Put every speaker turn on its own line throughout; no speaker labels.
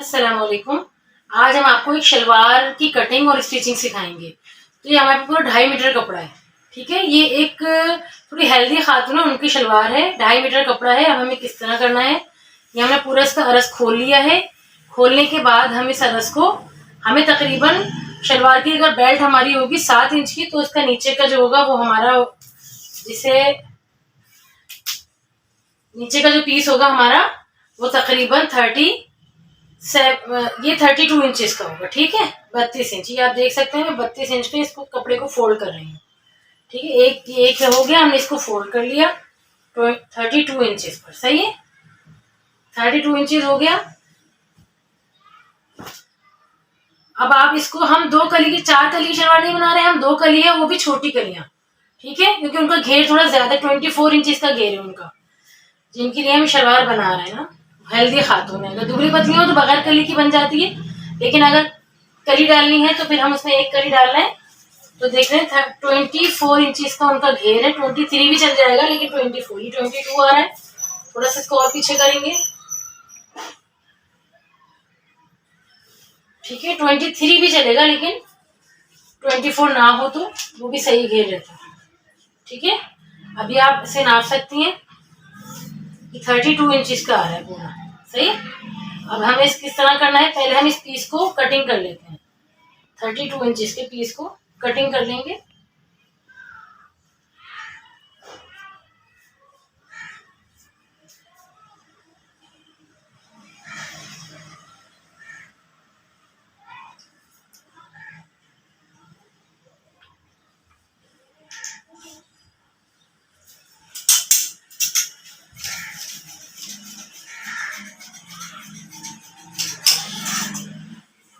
अस्सलाम वालेकुम। आज हम आपको एक शलवार की कटिंग और स्टिचिंग सिखाएंगे। तो ये हमारे पूरा 2.5 मीटर कपड़ा है। ठीक है, ये एक थोड़ी हेल्दी खातून है, उनकी शलवार है। 2.5 मीटर कपड़ा है। अब हमें किस तरह करना है, ये हमने पूरा इसका अरस खोल लिया है। खोलने के बाद हम इस अरस को, हमें तकरीबन शलवार की अगर बेल्ट हमारी होगी 7 इंच की, तो इसका नीचे का जो होगा वो हमारा, जिसे नीचे का जो पीस होगा हमारा, वो तकरीबन ये 32 इंचेस का होगा। ठीक है, 32 इंच, ये आप देख सकते हैं। मैं 32 इंच पे इसको कपड़े को फोल्ड कर रही हूँ। ठीक है, एक हो गया, हमने इसको फोल्ड कर लिया 32 इंचेस पर। सही है, 32 इंचेस हो गया। अब आप इसको, हम 2 कली की, 4 कली की शलवार नहीं बना रहे हैं, हम 2 कली है, वो भी छोटी कलियां। ठीक है, क्योंकि उनका घेर थोड़ा ज्यादा, 24 इंचेस का घेर है उनका, जिनके लिए हम शलवार बना रहे हैं ना। हेल्दी खातून है, अगर दुबली पतली हो तो बगैर कली की बन जाती है, लेकिन अगर कली डालनी है तो फिर हम उसमें 1 कली डालना है। तो देख रहे हैं 24 इंचेस का उनका घेर है। 23 भी चल जाएगा, लेकिन 24, ये 22 आ रहा है। थोड़ा सा इसको और पीछे करेंगे। ठीक है, 23 भी चलेगा, लेकिन 24 ना हो तो वो भी सही घेर रहता है। ठीक है, अभी आप इसे नाप सकती हैं कि 32 इंचेस का आ रहा है पूरा। सही है, अब हमें इस किस तरह करना है, पहले हम इस पीस को कटिंग कर लेते हैं। 32 इंचेस के पीस को कटिंग कर लेंगे।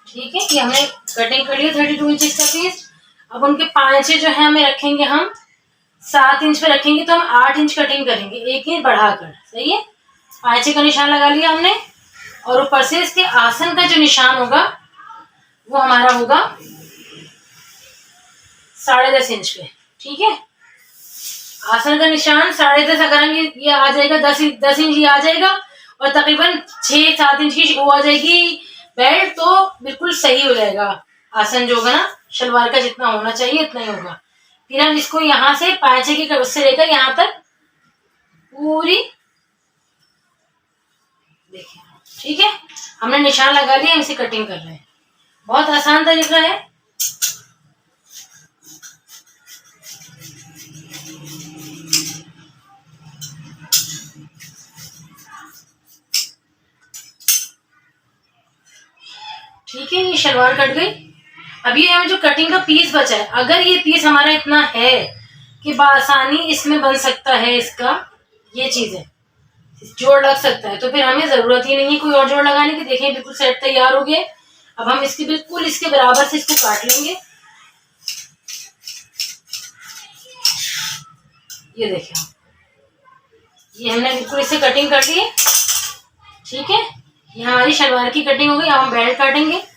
ठीक है, ये हमने कटिंग कर लिया 32 इंचेस का पीस। अब उनके पांचे जो है हमें रखेंगे, हम 7 इंच पे रखेंगे, तो हम 8 इंच कटिंग करेंगे, 1 इंच बढ़ाकर। सही है, पांचे का निशान लगा लिया हमने, और ऊपर से इसके आसन का जो निशान होगा वो हमारा होगा 10.5 इंच पे। ठीक है, आसन का निशान 10.5, अगर हम ये आ जाएगा 10 इंच ये आ जाएगा, और तकरीबन 6-7 इंच की वो आ जाएगी बेल्ट, तो बिल्कुल सही हो जाएगा। आसन जो होगा ना शलवार का, जितना होना चाहिए उतना ही होगा। फिर हम इसको यहाँ से पांचे की उससे लेकर यहाँ तक पूरी, देखिए। ठीक है, हमने निशान लगा लिया, इसे कटिंग कर रहे हैं। बहुत आसान तरीका है। ठीक है, ये शलवार कट गई। अब ये हमें जो कटिंग का पीस बचा है, अगर ये पीस हमारा इतना है कि बासानी इसमें बन सकता है, इसका ये चीज है, जोड़ लग सकता है, तो फिर हमें जरूरत ही नहीं है कोई और जोड़ लगाने की। देखिए बिल्कुल सेट तैयार हो गए। अब हम इसके बिल्कुल इसके बराबर से इसको काट लेंगे। ये देखिए, ये हमने बिल्कुल इसे कटिंग कर ली है। ठीक है, ये हमारी शलवार की कटिंग हो गई। अब हम बेल्ट काटेंगे।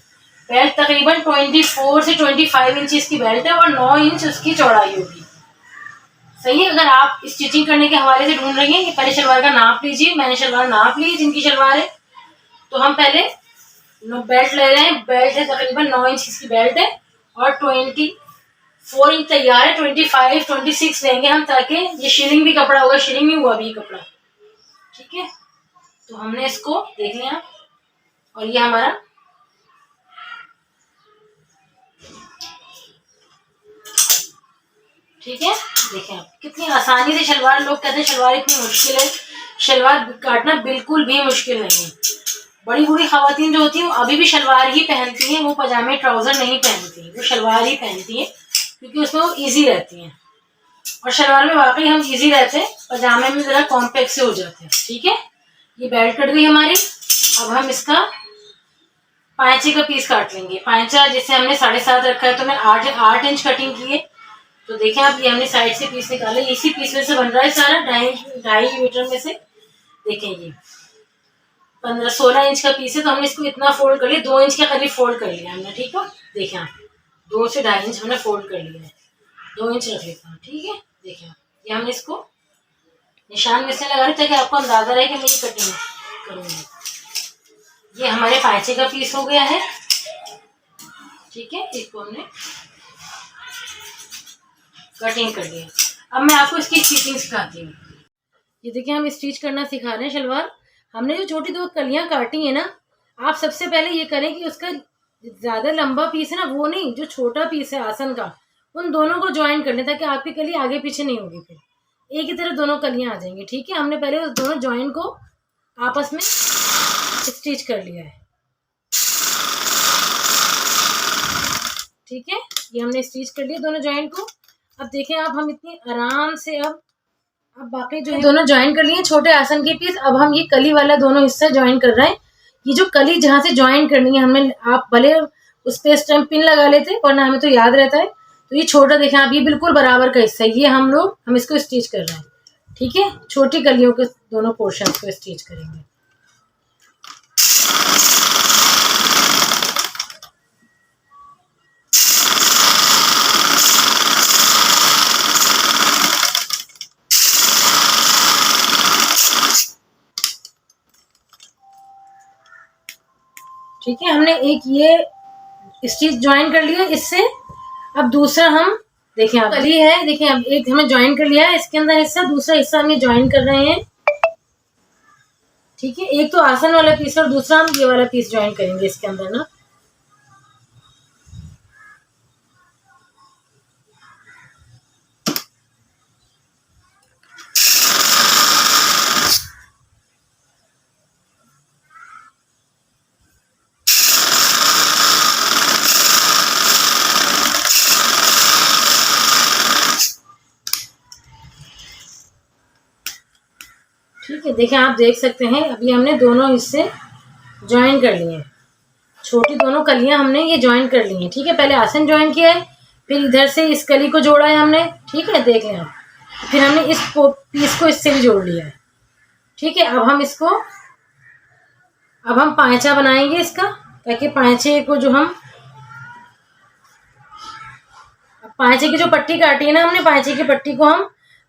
बेल्ट तकरीबन 24 से 25 इंचेस की बेल्ट है, और 9 इंच उसकी चौड़ाई होगी। सही है, अगर आप स्टिचिंग करने के हवाले से ढूंढ रही हैं कि पहले शलवार का नाप लीजिए, मैंने शलवार नाप ली जिनकी शलवार है, तो हम पहले बेल्ट ले रहे हैं। बेल्ट है तकरीबन 9 इंच की बेल्ट है, और 24 इंच तैयार है। 25 26 लेंगे हम, ताकि ये शिलिंग भी कपड़ा होगा, शिलिंग नहीं हुआ भी कपड़ा। ठीक है, तो हमने इसको देख लिया, और ये हमारा, ठीक है। देखें आप कितनी आसानी से शलवार, लोग कहते हैं शलवार इतनी मुश्किल है, शलवार काटना बिल्कुल भी मुश्किल नहीं है। बड़ी बूढ़ी खवातीन जो होती हैं वो अभी भी शलवार ही पहनती हैं, वो पजामे ट्राउजर नहीं पहनती, वो शलवार ही पहनती हैं, क्योंकि उसमें वो इजी रहती हैं। और शलवार में वाकई हम इजी रहते हैं, पजामे में जरा कॉम्पैक्ट से हो जाते हैं। ठीक है, ये बेल्ट कट गई हमारी। अब हम इसका पांचे का पीस काट लेंगे। पांचा जैसे हमने 7.5 रखा है, तो मैं 8 इंच कटिंग की है। तो देखें आप, ये हमने साइड से पीस निकाले, इसी पीस में से बन रहा है सारा, 2.5 मीटर में से। देखें ये 16 इंच का पीस है, तो हमने इसको इतना फोल्ड कर लिया, 2 इंच के करीब फोल्ड कर लिया हमने। ठीक है, देखें आप, 2 से 2.5 इंच हमने फोल्ड कर लिया है। 2 इंच रख लेता हूँ। ठीक है, देखें ये हमने इसको निशान में से लगा रहे, ताकि आपको अंदाजा रहे कि मैं ये कटिंग करूंगी। ये हमारे पायचे का पीस हो गया है। ठीक है, इसको हमने कटिंग कर लिया। अब मैं आपको इसकी स्टिचिंग सिखाती हूँ। ये देखिए हम स्टिच करना सिखा रहे हैं शलवार। हमने जो छोटी 2 कलियां काटी है ना, आप सबसे पहले ये करें कि उसका ज्यादा लंबा पीस है ना, वो नहीं, जो छोटा पीस है आसन का, उन दोनों को ज्वाइन कर लें ताकि आपकी कली आगे पीछे नहीं होगी, फिर एक ही तरह दोनों कलियां आ जाएंगी। ठीक है, हमने पहले उस दोनों ज्वाइन को आपस में स्टिच कर लिया है। ठीक है, ये हमने स्टिच कर लिया दोनों ज्वाइन को। अब देखें आप, हम इतनी आराम से अब बाकी जो है दोनों ज्वाइन कर लिए छोटे आसन के पीस। अब हम ये कली वाला दोनों हिस्सा ज्वाइन कर रहे हैं। ये जो कली जहाँ से ज्वाइन करनी है हमने, आप भले उस पे इस टाइम पिन लगा लेते वरना हमें तो याद रहता है। तो ये छोटा देखें आप, ये बिल्कुल बराबर का हिस्सा है, ये हम इसको स्टिच कर रहे हैं। ठीक है, छोटी कलियों के दोनों पोर्शन को स्टिच करेंगे। ठीक है, हमने एक ये स्टिच ज्वाइन कर लिया इससे। अब दूसरा हम देखें, आप कली है, देखें अब एक हमें ज्वाइन कर लिया है इसके अंदर हिस्सा, दूसरा हिस्सा हम ये ज्वाइन कर रहे हैं। ठीक है, एक तो आसन वाला पीस और दूसरा हम ये वाला पीस ज्वाइन करेंगे इसके अंदर ना। ठीक है, देखें आप देख सकते हैं अभी हमने दोनों हिस्से ज्वाइन कर लिए हैं। छोटी दोनों कलियां हमने ये ज्वाइन कर ली हैं। ठीक है, पहले आसन ज्वाइन किया है, फिर इधर से इस कली को जोड़ा है हमने। ठीक है, देख लें आप, फिर हमने इस पीस को इससे भी जोड़ लिया है। ठीक है, अब हम पांचा बनाएंगे इसका, ताकि पांचे को जो पांचे की जो पट्टी काटी है ना हमने, पांचे की पट्टी को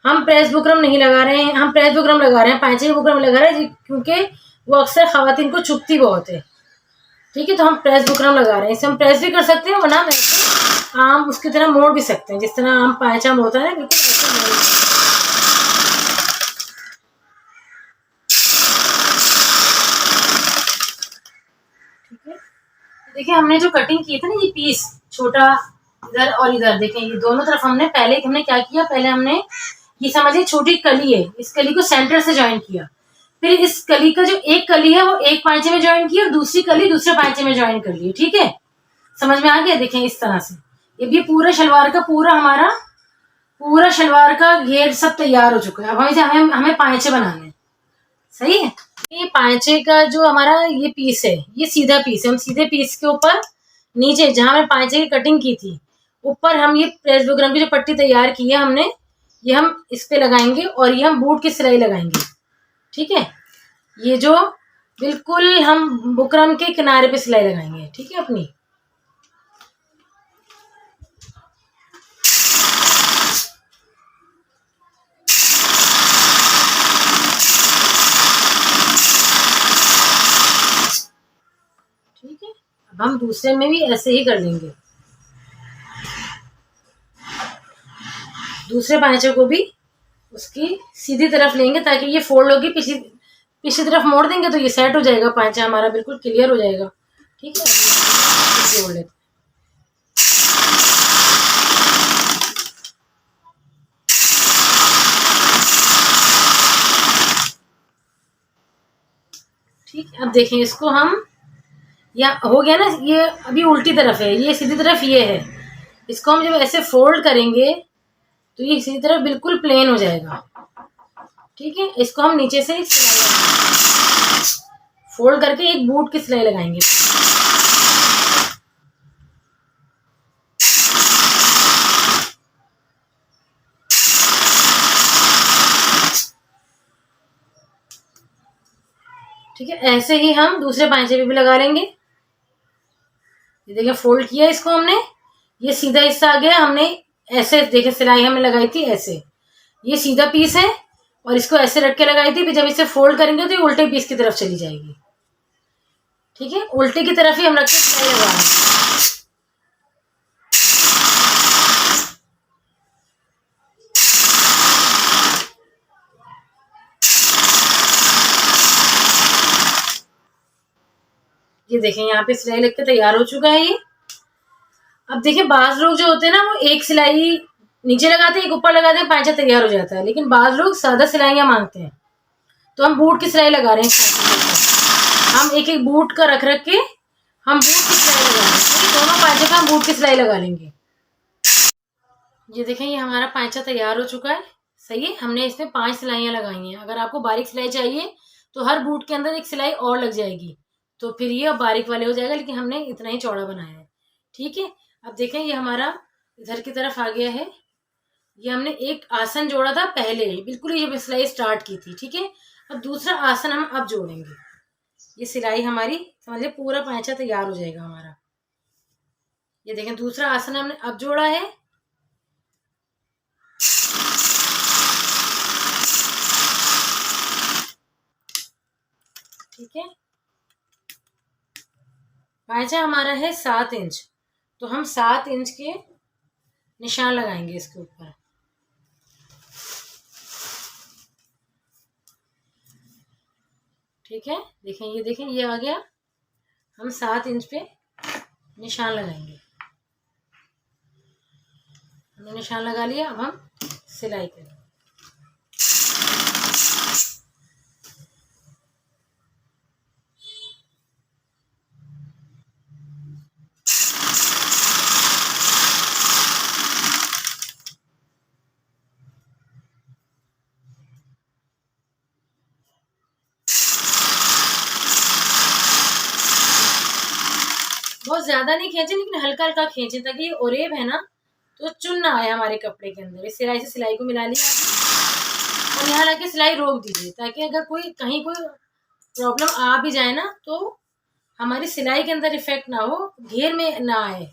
हम प्रेस बुकरम नहीं लगा रहे हैं, हम प्रेस बुकरम लगा रहे हैं, पांचे की बुकरम लगा रहे हैं क्योंकि वो अक्सर खवातीन को चुभती बहुत है। ठीक है, तो हम प्रेस बुकरम लगा रहे हैं। इसे हम प्रेस भी कर सकते हैं वरना वैसे आम उसकी तरह मोड़ भी सकते हैं, जिस तरह आम पांचा मोड़ता है ना, बिल्कुल ऐसे मोड़। ठीक है, देखिए हमने जो कटिंग की थी ना, ये पीस छोटा इधर और इधर, देखें ये दोनों तरफ हमने क्या किया, पहले हमने ये समझिए छोटी कली है, इस कली को सेंटर से ज्वाइन किया, फिर इस कली का जो एक कली है वो एक पांचे में ज्वाइन की और दूसरी कली दूसरे पांचे में ज्वाइन कर ली। ठीक है, समझ में आ गया? देखें इस तरह से ये पूरा शलवार का पूरा शलवार का घेर सब तैयार हो चुका है। अब हमें पांचे बनाने हैं। सही है, ये पांचे का जो हमारा ये पीस है, ये सीधा पीस है। हम सीधे पीस के ऊपर नीचे जहां हमने पांचे की कटिंग की थी, ऊपर हम ये प्रेस बुकरम की जो पट्टी तैयार की है हमने, ये हम इस पे लगाएंगे और ये हम बूट की सिलाई लगाएंगे। ठीक है, ये जो बिल्कुल हम बुकरम के किनारे पे सिलाई लगाएंगे। ठीक है, अपनी ठीक है, अब हम दूसरे में भी ऐसे ही कर लेंगे। दूसरे पांचे को भी उसकी सीधी तरफ लेंगे ताकि ये फोल्ड होगी, पीछे तरफ मोड़ देंगे तो ये सेट हो जाएगा, पांचा हमारा बिल्कुल क्लियर हो जाएगा। ठीक है, जोड़ लेते। ठीक है, अब देखें इसको हम, या हो गया ना, ये अभी उल्टी तरफ है, ये सीधी तरफ ये है। इसको हम जब ऐसे फोल्ड करेंगे तो ये सीधी तरफ बिल्कुल प्लेन हो जाएगा। ठीक है, इसको हम नीचे से सिलाई फोल्ड करके एक बूट की सिलाई लगाएंगे। ठीक है, ऐसे ही हम दूसरे पांचे पे भी लगा लेंगे। ये देखिए फोल्ड किया इसको हमने, ये सीधा हिस्सा आ गया। हमने ऐसे देखिए सिलाई हमने लगाई थी ऐसे, ये सीधा पीस है और इसको ऐसे रख के लगाई थी। फिर जब इसे फोल्ड करेंगे तो ये उल्टे पीस की तरफ चली जाएगी। ठीक है, उल्टी की तरफ ही हम रख के सिलाई लगा रहे हैं। ये देखें यहाँ पे सिलाई लग के तैयार हो चुका है ये। अब देखिए बाज लोग जो होते हैं ना वो एक सिलाई नीचे लगाते हैं, एक ऊपर लगाते हैं, पांचा तैयार हो जाता है। लेकिन बाज लोग सादा सिलाइयां मांगते हैं, तो हम बूट की सिलाई लगा रहे हैं। हम एक एक बूट का रख रख के हम बूट की सिलाई लगा रहे हैं। दोनों पांचे का हम बूट की सिलाई लगा लेंगे। ये देखें ये हमारा पांचा तैयार हो चुका है। सही है, हमने इसमें 5 सिलाइयां लगाई हैं। अगर आपको बारीक सिलाई चाहिए तो हर बूट के अंदर एक सिलाई और लग जाएगी, तो फिर ये बारीक वाले हो जाएगा। लेकिन हमने इतना ही चौड़ा बनाया है। ठीक है, अब देखें ये हमारा इधर की तरफ आ गया है। ये हमने एक आसन जोड़ा था पहले, बिल्कुल ये जब सिलाई स्टार्ट की थी। ठीक है, अब दूसरा आसन हम अब जोड़ेंगे। ये सिलाई हमारी समझिए पूरा पांचा तैयार हो जाएगा हमारा। ये देखें दूसरा आसन हमने अब जोड़ा है। ठीक है, पांचा हमारा है 7 इंच, तो हम 7 इंच के निशान लगाएंगे इसके ऊपर। ठीक है, देखें ये देखें ये आ गया। हम 7 इंच पे निशान लगाएंगे। हमने निशान लगा लिया, अब हम सिलाई करेंगे। बहुत ज्यादा नहीं खींचे, लेकिन हल्का हल्का खींचे, ताकि ये ओरेब है ना तो चुन ना आए हमारे कपड़े के अंदर। इस सिलाई से सिलाई को मिला लिया और यहाँ लाके सिलाई रोक दीजिए, ताकि अगर कोई कहीं कोई प्रॉब्लम आ भी जाए ना तो हमारी सिलाई के अंदर इफेक्ट ना हो, घेर में ना आए।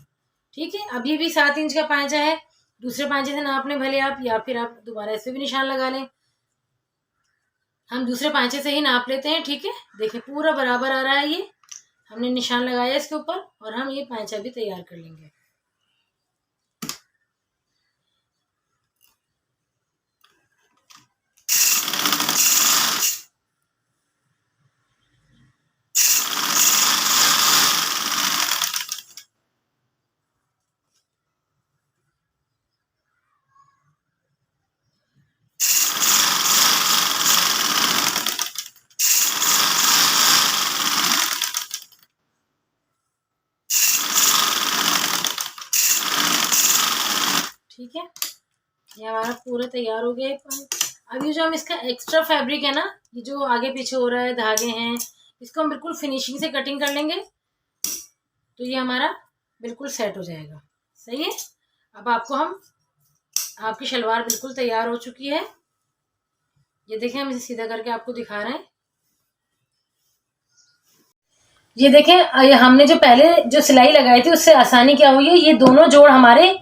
ठीक है, अभी भी 7 इंच का पांचा है। दूसरे पांचे से नाप लें भले आप, या फिर आप दोबारा इस पे भी निशान लगा लें। हम दूसरे पांचे से ही नाप लेते हैं। ठीक है, देखिए पूरा बराबर आ रहा है। ये हमने निशान लगाया इसके ऊपर और हम ये पांचा भी तैयार कर लेंगे। ठीक है, ये हमारा पूरा तैयार हो गया है। अब ये जो हम इसका एक्स्ट्रा फैब्रिक है ना, ये जो आगे पीछे हो रहा है, धागे हैं, इसको हम बिल्कुल फिनिशिंग से कटिंग कर लेंगे, तो ये हमारा बिल्कुल सेट हो जाएगा। सही है, अब आपको हम आपकी शलवार बिल्कुल तैयार हो चुकी है। ये देखें हम इसे सीधा करके आपको दिखा रहे हैं। ये देखें ये हमने जो पहले जो सिलाई लगाई थी उससे आसानी क्या हुई है, ये दोनों जोड़ हमारे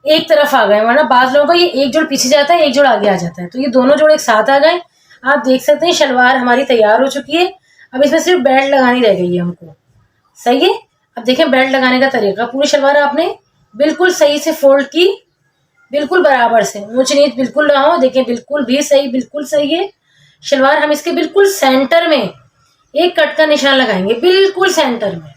एक तरफ आ गए, वरना बाज लोगों का ये एक जोड़ पीछे जाता है, एक जोड़ आगे आ जाता है। तो ये दोनों जोड़ एक साथ आ गए। आप देख सकते हैं शलवार हमारी तैयार हो चुकी है। अब इसमें सिर्फ बेल्ट लगानी रह गई है हमको। सही है, अब देखें बेल्ट लगाने का तरीका। पूरी शलवार आपने बिल्कुल सही से फोल्ड की, बिल्कुल बराबर से, ऊंच नीच बिल्कुल ना हो। देखें बिल्कुल भी सही, बिल्कुल सही है शलवार। हम इसके बिल्कुल सेंटर में एक कट का निशान लगाएंगे, बिल्कुल सेंटर में।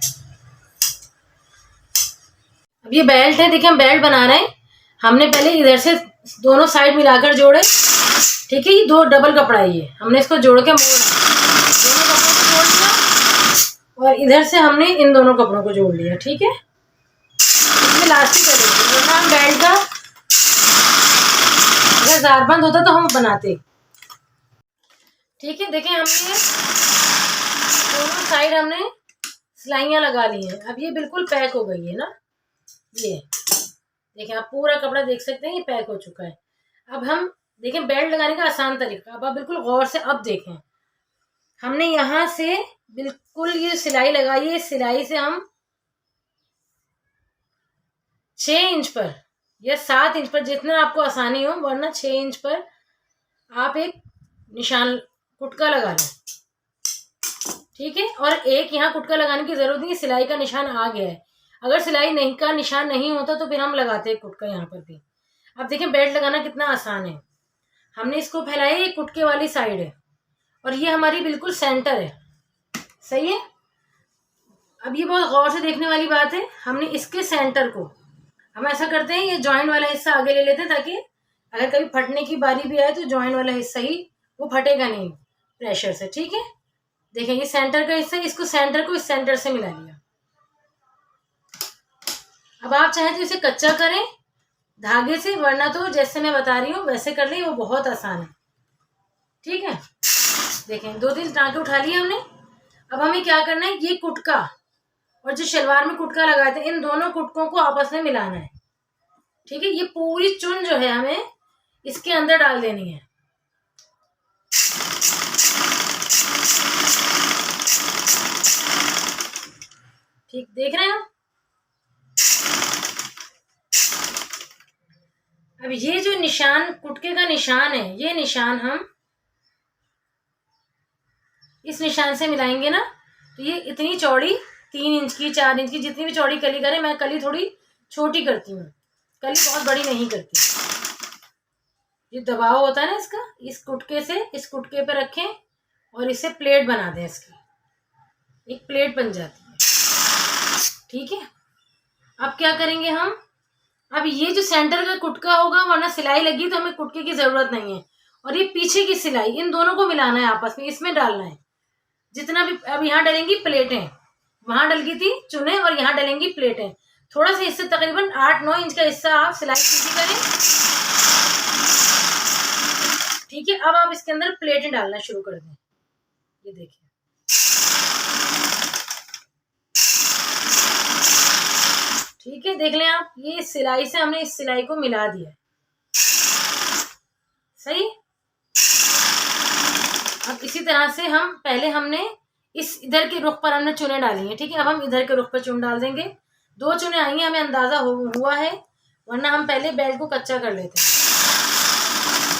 अब ये बेल्ट है, देखिए हम बेल्ट बना रहे हैं। हमने पहले इधर से दोनों साइड मिलाकर जोड़े। ठीक है, ये 2 डबल कपड़ा है, ये हमने इसको जोड़ के मोड़ा, दोनों कपड़ों को जोड़ लिया और इधर से हमने इन दोनों कपड़ों को जोड़ लिया। ठीक है, इसमें लास्टिक करेंगे, वरना हम बेल्ट का अगर ज़ारबंद होता तो हम बनाते। ठीक है, देखें हमने दोनों साइड हमने सिलाइयाँ लगा ली हैं। अब ये बिल्कुल पैक हो गई है ना, ये देखें आप पूरा कपड़ा देख सकते हैं, ये पैक हो चुका है। अब हम देखें बेल्ट लगाने का आसान तरीका। अब आप बिल्कुल गौर से अब देखें, हमने यहाँ से बिल्कुल ये सिलाई लगाई है। सिलाई से हम 6 इंच पर या 7 इंच पर, जितना आपको आसानी हो, वरना 6 इंच पर आप एक निशान कुटका लगा लें। ठीक है। और एक यहाँ कुटका लगाने की जरूरत नहीं, सिलाई का निशान आ गया है। अगर सिलाई नहीं का निशान नहीं होता तो फिर हम लगाते हैं कुटका यहाँ पर भी। अब देखें बेल्ट लगाना कितना आसान है। हमने इसको फैलाया, ये कुटके वाली साइड है और ये हमारी बिल्कुल सेंटर है, सही है। अब ये बहुत गौर से देखने वाली बात है, हमने इसके सेंटर को हम ऐसा करते हैं, ये जॉइंट वाला हिस्सा आगे ले लेते हैं ताकि अगर कभी फटने की बारी भी आए तो जॉइंट वाला हिस्सा ही, वो फटेगा नहीं प्रेशर से, ठीक है। देखें ये सेंटर का हिस्सा, इसको सेंटर को इस सेंटर से मिला लिया। अब आप चाहे तो इसे कच्चा करें धागे से, वरना तो जैसे मैं बता रही हूँ वैसे कर लें, वो बहुत आसान है, ठीक है। देखें 2-3 टाँके उठा लिए हमने। अब हमें क्या करना है, ये कुटका और जो शलवार में कुटका लगाए थे, इन दोनों कुटकों को आपस में मिलाना है, ठीक है। ये पूरी चुन जो है हमें इसके अंदर डाल देनी है। ठीक देख रहे हैं आप। अब ये जो निशान कुटके का निशान है, ये निशान हम इस निशान से मिलाएंगे ना, तो ये इतनी चौड़ी 3 इंच की 4 इंच की जितनी भी चौड़ी कली करें, मैं कली थोड़ी छोटी करती हूँ, कली बहुत बड़ी नहीं करती। ये दबाव होता है ना इसका, इस कुटके से इस कुटके पे रखें और इसे प्लेट बना दें, इसकी एक प्लेट बन जाती है, ठीक है। अब क्या करेंगे हम, अब ये जो सेंटर का कुटका होगा, वरना सिलाई लगी तो हमें कुटके की जरूरत नहीं है, और ये पीछे की सिलाई, इन दोनों को मिलाना है आपस में, इसमें डालना है जितना भी। अब यहाँ डलेंगी प्लेटें, वहां डल गई थी चुने और यहाँ डलेंगी प्लेटें। थोड़ा सा इससे तकरीबन 8-9 इंच का हिस्सा आप सिलाई सीधी करें, ठीक है। अब आप इसके अंदर प्लेटें डालना शुरू कर दें, ये देखिए, ठीक है। देख लें आप, ये सिलाई से हमने इस सिलाई को मिला दिया, सही। अब इसी तरह से हम पहले हमने इस इधर के रुख पर हमने चुने डाली है, ठीक है। अब हम इधर के रुख पर चुन डाल देंगे। 2 चुने आई हैं, हमें अंदाजा हुआ है, वरना हम पहले बेल्ट को कच्चा कर लेते हैं।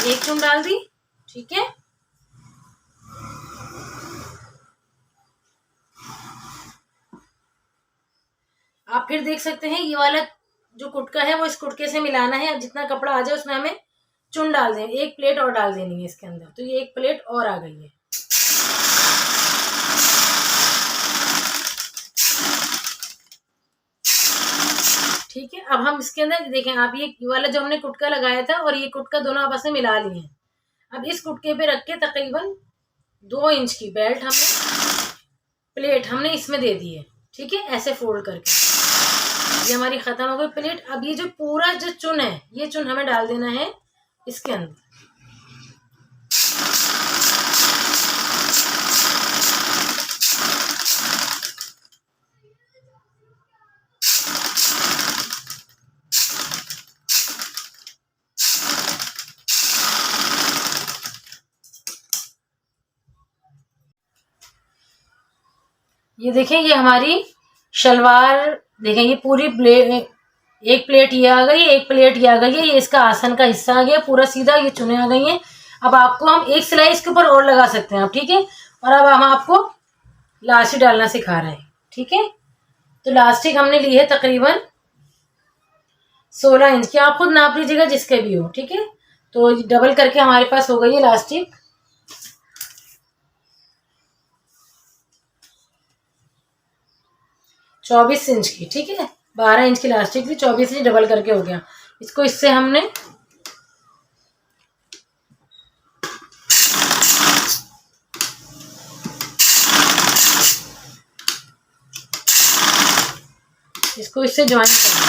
1 चुन डाल दी, ठीक है। आप फिर देख सकते हैं, ये वाला जो कुटका है वो इस कुटके से मिलाना है। अब जितना कपड़ा आ जाए उसमें हमें चुन डाल दें, 1 प्लेट और डाल देनी है इसके अंदर, तो ये 1 प्लेट और आ गई है। ठीक है। अब हम इसके अंदर देखें, आप ये वाला जो हमने कुटका लगाया था और ये कुटका दोनों आपस में मिला लिए हैं। अब इस कुटके पे रख के तकरीबन 2 इंच की बेल्ट हमने प्लेट हमने इसमें दे दी है, ठीक है। ऐसे फोल्ड करके ये हमारी खत्म हो गई प्लेट। अब ये जो पूरा जो चुन है, ये चुन हमें डाल देना है इसके अंदर। ये देखें, ये हमारी शलवार देखें, ये पूरी एक प्लेट ये आ गई, 1 प्लेट ये आ गई है, ये इसका आसन का हिस्सा आ गया पूरा सीधा, ये चुने आ गई हैं। अब आपको हम 1 सिलाई इसके ऊपर और लगा सकते हैं आप, ठीक है। और अब हम आपको लास्टिक डालना सिखा रहे हैं, ठीक है। तो लास्टिक हमने ली है तकरीबन 16 इंच की, आप खुद नाप लीजिएगा जिसके भी हो, ठीक है। तो डबल करके हमारे पास हो गई है लास्टिक। चौबीस इंच की, ठीक है। 12 इंच की लास्टिक थी, 24 इंच डबल करके हो गया। इसको इससे हमने इसको इससे ज्वाइन करना,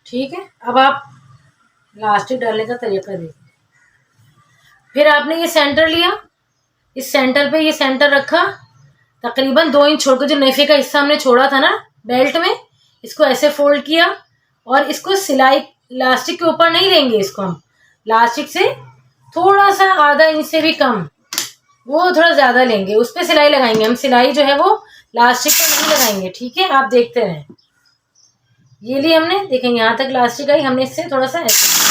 ठीक है। अब आप लास्टिक डालने का तरीका देखिए। फिर आपने ये सेंटर लिया, इस सेंटर पे ये सेंटर रखा, तकरीबन 2 इंच छोड़कर जो नेफे का हिस्सा हमने छोड़ा था ना बेल्ट में, इसको ऐसे फोल्ड किया और इसको सिलाई लास्टिक के ऊपर नहीं लेंगे, इसको हम लास्टिक से थोड़ा सा आधा इंच से भी कम, वो थोड़ा ज्यादा लेंगे, उस पर सिलाई लगाएंगे हम। सिलाई जो है वो लास्टिक पर नहीं लगाएंगे, ठीक है। आप देखते रहें, ये लिए हमने, देखें यहाँ तक लास्टिक आई, हमने इससे थोड़ा सा ऐसे,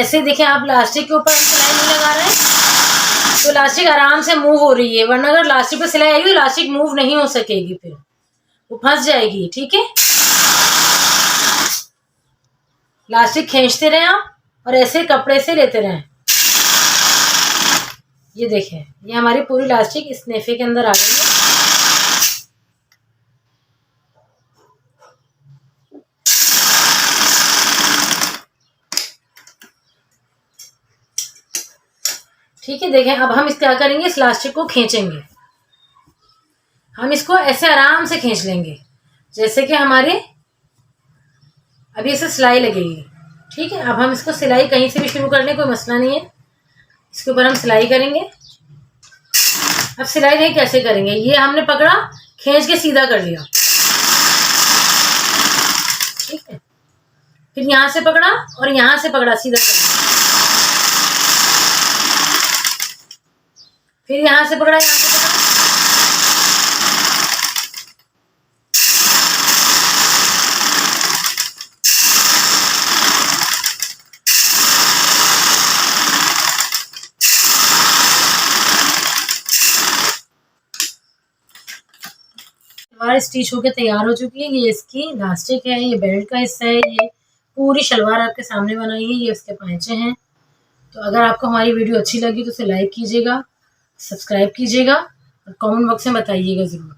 ऐसे देखिए आप इलास्टिक के ऊपर सिलाई नहीं लगा रहे हैं तो इलास्टिक आराम से मूव हो रही है, वरना अगर इलास्टिक पे सिलाई आएगी तो इलास्टिक मूव नहीं हो सकेगी, फिर वो फंस जाएगी। ठीक है, इलास्टिक खींचते रहें आप और ऐसे कपड़े से लेते रहें। ये देखें, ये हमारी पूरी इलास्टिक इस नेफे के अंदर आ गई है। ठीक है, देखें अब हम इस क्या करेंगे, इस इलास्टिक को खींचेंगे। हम इसको ऐसे आराम से खींच लेंगे जैसे कि हमारे अभी इसे सिलाई लगेगी। ठीक है, अब हम इसको सिलाई कहीं से भी शुरू कर लें, कोई मसला नहीं है। इसके ऊपर हम सिलाई करेंगे। अब सिलाई नहीं कैसे करेंगे, ये हमने पकड़ा, खींच के सीधा कर लिया। ठीक है, फिर यहां से पकड़ा और यहां से पकड़ा, सीधा कर लिया। फिर यहां से पकड़ा, यहां से पकड़ा। शलवार स्टिच होके तैयार हो चुकी है। ये इसकी इलास्टिक है, ये बेल्ट का हिस्सा है, ये पूरी शलवार आपके सामने बनाई है, ये उसके पांचे हैं। तो अगर आपको हमारी वीडियो अच्छी लगी तो उसे लाइक कीजिएगा, सब्सक्राइब कीजिएगा और कमेंट बॉक्स में बताइएगा ज़रूर।